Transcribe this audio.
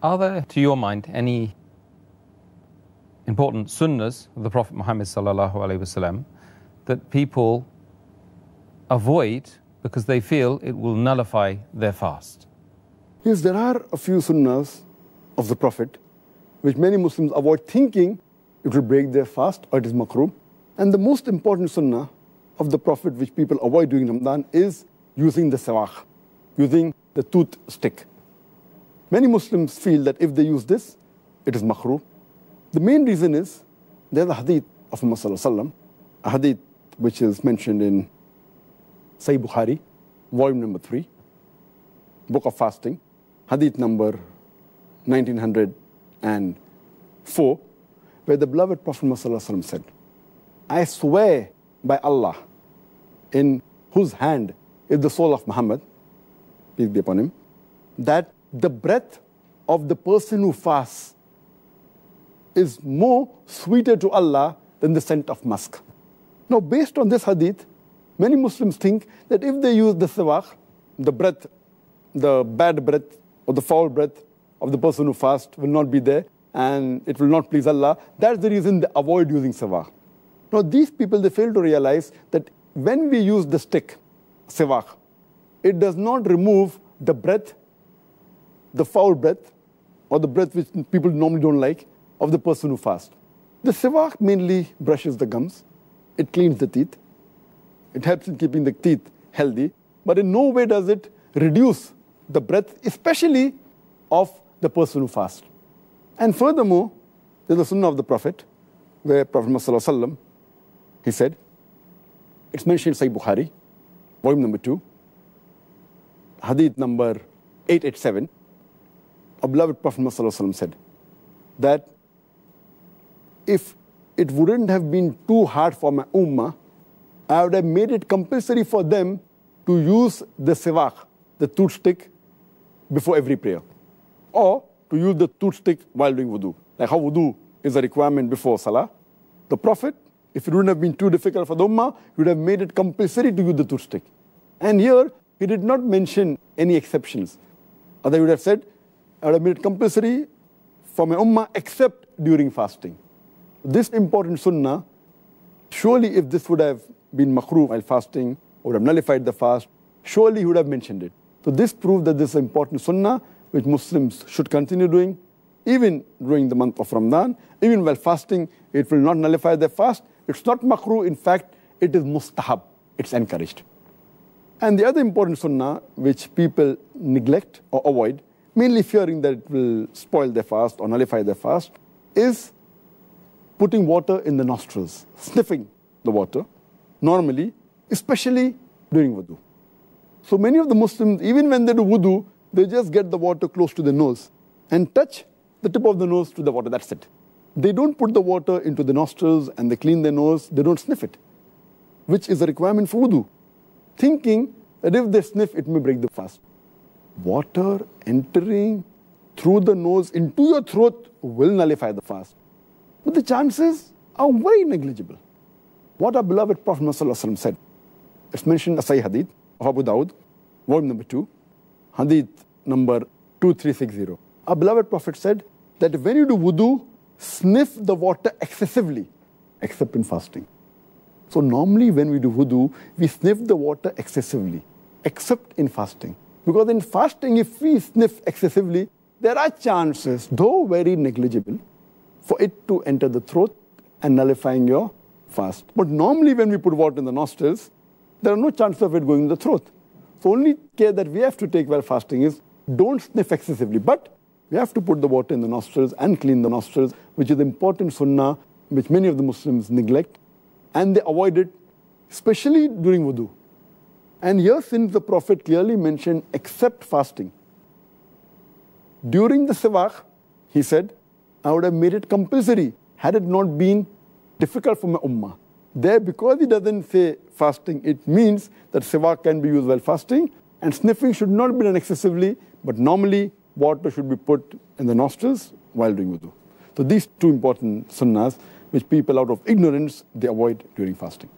Are there, to your mind, any important sunnahs of the Prophet Muhammad sallallahu alaihi wasallam that people avoid because they feel it will nullify their fast? Yes, there are a few sunnahs of the Prophet which many Muslims avoid, thinking it will break their fast or it is makrooh. And the most important sunnah of the Prophet which people avoid during Ramadan is using the Siwaak, using the toothstick. Many Muslims feel that if they use this, it is makrooh. The main reason is there's a Hadith of Muhammad sallallahu alaihi wasallam, a Hadith which is mentioned in Sahih Bukhari, volume number 3, Book of Fasting, Hadith number 1904, where the beloved Prophet Muhammad sallallahu alaihi wasallam said, I swear by Allah, in whose hand is the soul of Muhammad, peace be upon him, that the breath of the person who fasts is more sweeter to Allah than the scent of musk. Now, based on this hadith, many Muslims think that if they use the siwaak, the breath, the bad breath or the foul breath of the person who fasts will not be there and it will not please Allah. That's the reason they avoid using siwaak. Now, these people, they fail to realize that when we use the stick, siwaak, it does not remove the breath, the foul breath, or the breath which people normally don't like, of the person who fasts. The siwaak mainly brushes the gums, it cleans the teeth, it helps in keeping the teeth healthy, but in no way does it reduce the breath, especially of the person who fasts. And furthermore, there's a sunnah of the Prophet, where Prophet Muhammad sallallahu alaihi wasallam, he said, it's mentioned in Sahih Bukhari, volume number 2, Hadith number 887, our beloved Prophet Muhammad sallallahu alaihi wasallam said that if it wouldn't have been too hard for my ummah, I would have made it compulsory for them to use the siwaak, the toothstick, before every prayer, or to use the toothstick while doing wudu. Like how wudu is a requirement before salah, the Prophet, if it wouldn't have been too difficult for the ummah, he would have made it compulsory to use the toothstick. And here, he did not mention any exceptions. Otherwise, he would have said, I would have made it compulsory for my ummah except during fasting. This important sunnah, surely if this would have been makrooh while fasting, or would have nullified the fast, surely he would have mentioned it. So this proves that this is an important sunnah which Muslims should continue doing, even during the month of Ramadan. Even while fasting, it will not nullify their fast. It's not makrooh, in fact, it is mustahab, it's encouraged. And the other important sunnah which people neglect or avoid, mainly fearing that it will spoil their fast or nullify their fast, is putting water in the nostrils, sniffing the water, normally, especially during wudu. So many of the Muslims, even when they do wudu, they just get the water close to the nose and touch the tip of the nose to the water, that's it. They don't put the water into the nostrils and they clean their nose, they don't sniff it, which is a requirement for wudu, thinking that if they sniff, it may break the fast. Water entering through the nose into your throat will nullify the fast. But the chances are very negligible. What our beloved Prophet Muhammad said, it's mentioned in the Sahih Hadith of Abu Dawud, volume number 2, Hadith number 2360. Our beloved Prophet said that when you do wudu, sniff the water excessively, except in fasting. So normally when we do wudu, we sniff the water excessively, except in fasting. Because in fasting, if we sniff excessively, there are chances, though very negligible, for it to enter the throat and nullifying your fast. But normally when we put water in the nostrils, there are no chances of it going in the throat. So only care that we have to take while fasting is don't sniff excessively. But we have to put the water in the nostrils and clean the nostrils, which is important sunnah, which many of the Muslims neglect. And they avoid it, especially during wudu. And here, since the Prophet clearly mentioned except fasting, during the siwaak, he said, I would have made it compulsory had it not been difficult for my ummah. There, because he doesn't say fasting, it means that siwaak can be used while fasting, and sniffing should not be done excessively, but normally water should be put in the nostrils while doing wudu. So these two important sunnahs, which people out of ignorance, they avoid during fasting.